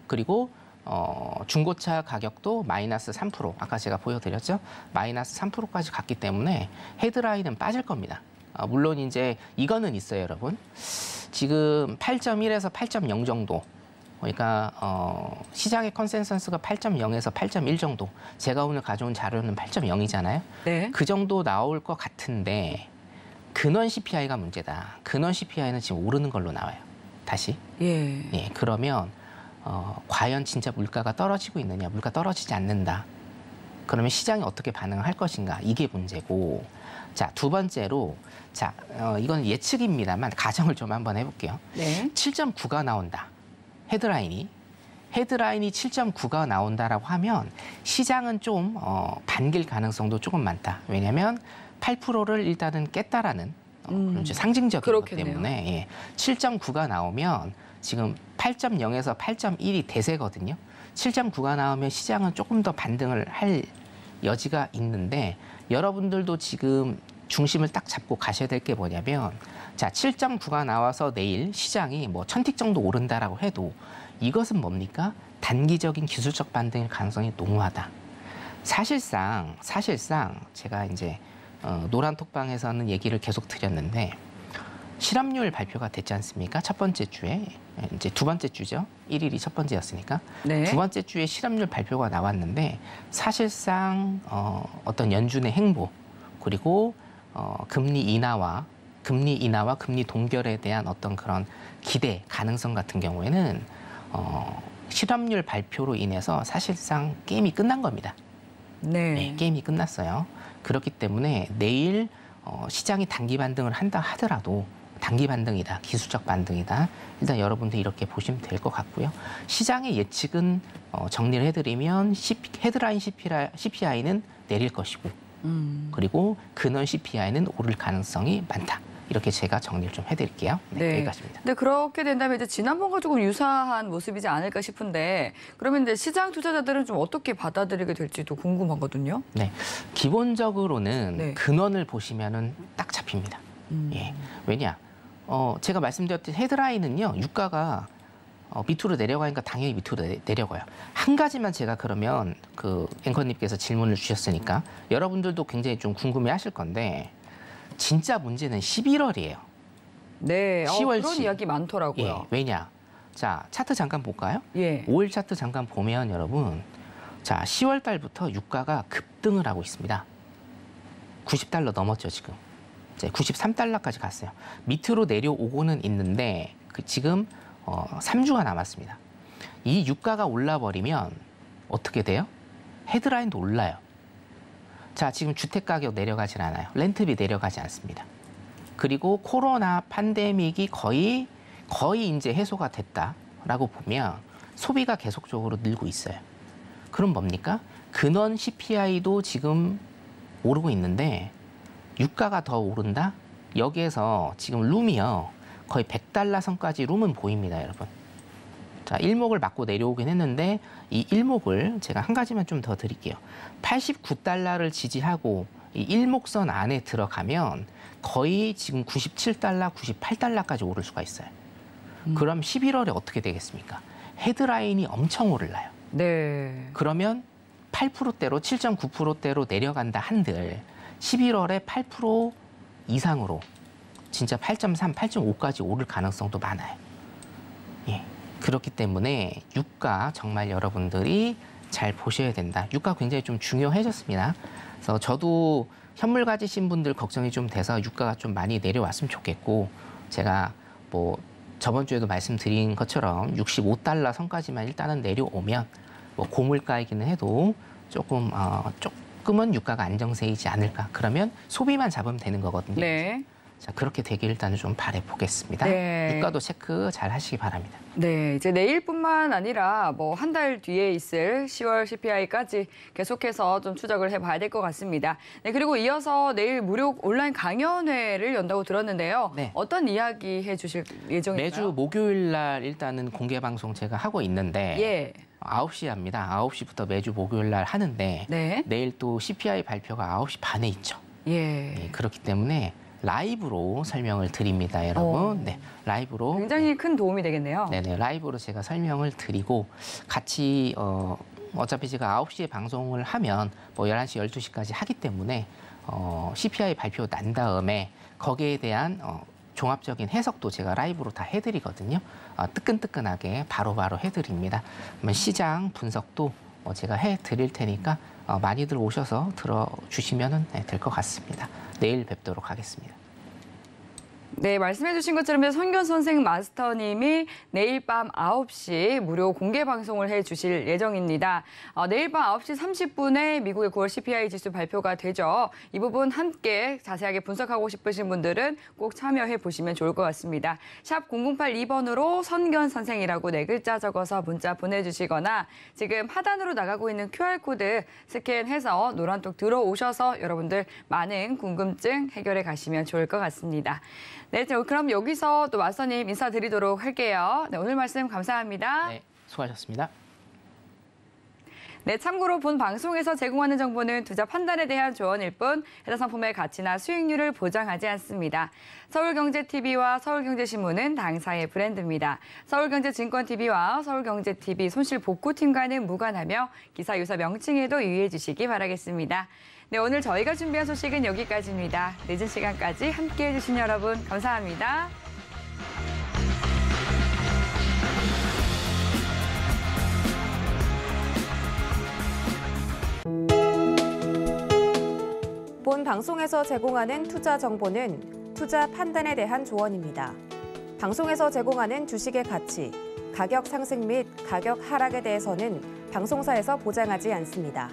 그리고 중고차 가격도 마이너스 3%, 아까 제가 보여드렸죠? 마이너스 3%까지 갔기 때문에 헤드라인은 빠질 겁니다. 물론 이제 이거는 있어요, 여러분. 지금 8.1에서 8.0 정도. 그러니까 시장의 컨센서스가 8.0에서 8.1 정도. 제가 오늘 가져온 자료는 8.0이잖아요. 네. 그 정도 나올 것 같은데 근원 CPI가 문제다. 근원 CPI는 지금 오르는 걸로 나와요. 다시. 예, 그러면 과연 진짜 물가가 떨어지고 있느냐, 물가 떨어지지 않는다. 그러면 시장이 어떻게 반응할 것인가, 이게 문제고. 자, 두 번째로, 자, 이건 예측입니다만 가정을 좀 한번 해볼게요. 네. 7.9가 나온다. 헤드라인이 7.9가 나온다라고 하면 시장은 좀 반길 가능성도 조금 많다. 왜냐하면 8%를 일단은 깼다라는 상징적인 것 때문에 7.9가 나오면 지금 8.0에서 8.1이 대세거든요. 7.9가 나오면 시장은 조금 더 반등을 할 여지가 있는데 여러분들도 지금 중심을 딱 잡고 가셔야 될 게 뭐냐면 자, 7.9가 나와서 내일 시장이 뭐 1000틱 정도 오른다라고 해도 이것은 뭡니까? 단기적인 기술적 반등일 가능성이 농후하다. 사실상 제가 이제 노란톡방에서는 얘기를 계속 드렸는데 실업률 발표가 됐지 않습니까? 첫 번째 주에 이제 두 번째 주죠. 1일이 첫 번째였으니까 네. 두 번째 주에 실업률 발표가 나왔는데 사실상 어떤 연준의 행보 그리고 금리 인하와 금리 동결에 대한 어떤 그런 기대 가능성 같은 경우에는 실업률 발표로 인해서 사실상 게임이 끝난 겁니다. 네. 네, 게임이 끝났어요. 그렇기 때문에 내일 시장이 단기 반등을 한다 하더라도 단기 반등이다, 기술적 반등이다. 일단 여러분들 이렇게 보시면 될 것 같고요. 시장의 예측은 정리를 해드리면 헤드라인 CPI는 내릴 것이고 그리고 근원 CPI는 오를 가능성이 많다. 이렇게 제가 정리를 좀 해드릴게요. 네, 여기까지입니다. 근데 그렇게 된다면 이제 지난번과 조금 유사한 모습이지 않을까 싶은데 그러면 이제 시장 투자자들은 좀 어떻게 받아들이게 될지도 궁금하거든요. 네, 기본적으로는 네. 근원을 근원을 보시면은 딱 잡힙니다. 예, 왜냐? 제가 말씀드렸듯이 헤드라인은요, 유가가 밑으로 내려가니까 당연히 밑으로 내려가요. 한 가지만 제가 그러면 그 앵커님께서 질문을 주셨으니까 여러분들도 굉장히 좀 궁금해하실 건데 진짜 문제는 11월이에요. 네, 10월 그런 치. 이야기 예, 많더라고요. 왜냐? 자, 차트 잠깐 볼까요? 예. 5일 차트 잠깐 보면 여러분, 자, 10월 달부터 유가가 급등을 하고 있습니다. 90달러 넘었죠, 지금. 이제 93달러까지 갔어요. 밑으로 내려오고는 있는데 지금 3주가 남았습니다. 이 유가가 올라버리면 어떻게 돼요? 헤드라인도 올라요. 자, 지금 주택가격 내려가질 않아요. 렌트비 내려가지 않습니다. 그리고 코로나 팬데믹이 거의 이제 해소가 됐다라고 보면 소비가 계속적으로 늘고 있어요. 그럼 뭡니까? 근원 CPI도 지금 오르고 있는데 유가가 더 오른다? 여기에서 지금 룸이요. 거의 100달러 선까지 룸은 보입니다, 여러분. 자, 일목을 맞고 내려오긴 했는데 이 일목을 제가 한 가지만 좀 더 드릴게요. 89달러를 지지하고 이 일목선 안에 들어가면 거의 지금 97달러, 98달러까지 오를 수가 있어요. 그럼 11월에 어떻게 되겠습니까? 헤드라인이 엄청 오르나요. 네. 그러면 8%대로 7.9%대로 내려간다 한들 11월에 8% 이상으로 진짜 8.3, 8.5까지 오를 가능성도 많아요. 예. 그렇기 때문에 유가 정말 여러분들이 잘 보셔야 된다. 유가 굉장히 좀 중요해졌습니다. 그래서 저도 현물 가지신 분들 걱정이 좀 돼서 유가가 좀 많이 내려왔으면 좋겠고 제가 뭐 저번 주에도 말씀드린 것처럼 65달러 선까지만 일단은 내려오면 뭐 고물가이기는 해도 조금은 유가가 안정세이지 않을까. 그러면 소비만 잡으면 되는 거거든요. 네. 자, 그렇게 되길 일단은 좀 바라보겠습니다. 네. 유가도 체크 잘 하시기 바랍니다. 네, 이제 내일뿐만 아니라 뭐 한 달 뒤에 있을 10월 CPI까지 계속해서 좀 추적을 해봐야 될 것 같습니다. 네, 그리고 이어서 내일 무료 온라인 강연회를 연다고 들었는데요. 네. 어떤 이야기 해주실 예정인가요? 매주 목요일 날 일단은 공개 방송 제가 하고 있는데 예. 9시에 합니다. 9시부터 매주 목요일 날 하는데 네. 내일 또 CPI 발표가 9시 반에 있죠. 예. 네, 그렇기 때문에 라이브로 설명을 드립니다, 여러분. 네, 라이브로. 굉장히 큰 도움이 되겠네요. 네네, 라이브로 제가 설명을 드리고 같이 어차피 제가 9시에 방송을 하면 뭐 11시, 12시까지 하기 때문에 CPI 발표 난 다음에 거기에 대한 종합적인 해석도 제가 라이브로 다 해드리거든요. 뜨끈뜨끈하게 바로바로 해드립니다. 그러면 시장 분석도 제가 해드릴 테니까 많이들 오셔서 들어주시면 될 것 같습니다. 내일 뵙도록 하겠습니다. 네, 말씀해주신 것처럼 선견 선생 마스터님이 내일 밤 9시 무료 공개 방송을 해주실 예정입니다. 내일 밤 9시 30분에 미국의 9월 CPI 지수 발표가 되죠. 이 부분 함께 자세하게 분석하고 싶으신 분들은 꼭 참여해 보시면 좋을 것 같습니다. 샵 0082번으로 선견 선생이라고 4글자 적어서 문자 보내주시거나 지금 하단으로 나가고 있는 QR코드 스캔해서 노란톡 들어오셔서 여러분들 많은 궁금증 해결해 가시면 좋을 것 같습니다. 네, 그럼 여기서 또 마스터님 인사드리도록 할게요. 네, 오늘 말씀 감사합니다. 네, 수고하셨습니다. 네, 참고로 본 방송에서 제공하는 정보는 투자 판단에 대한 조언일 뿐 해당 상품의 가치나 수익률을 보장하지 않습니다. 서울경제TV와 서울경제신문은 당사의 브랜드입니다. 서울경제증권TV와 서울경제TV 손실복구팀과는 무관하며 기사 유사 명칭에도 유의해 주시기 바라겠습니다. 네, 오늘 저희가 준비한 소식은 여기까지입니다. 늦은 시간까지 함께해 주신 여러분 감사합니다. 본 방송에서 제공하는 투자 정보는 투자 판단에 대한 조언입니다. 방송에서 제공하는 주식의 가치, 가격 상승 및 가격 하락에 대해서는 방송사에서 보장하지 않습니다.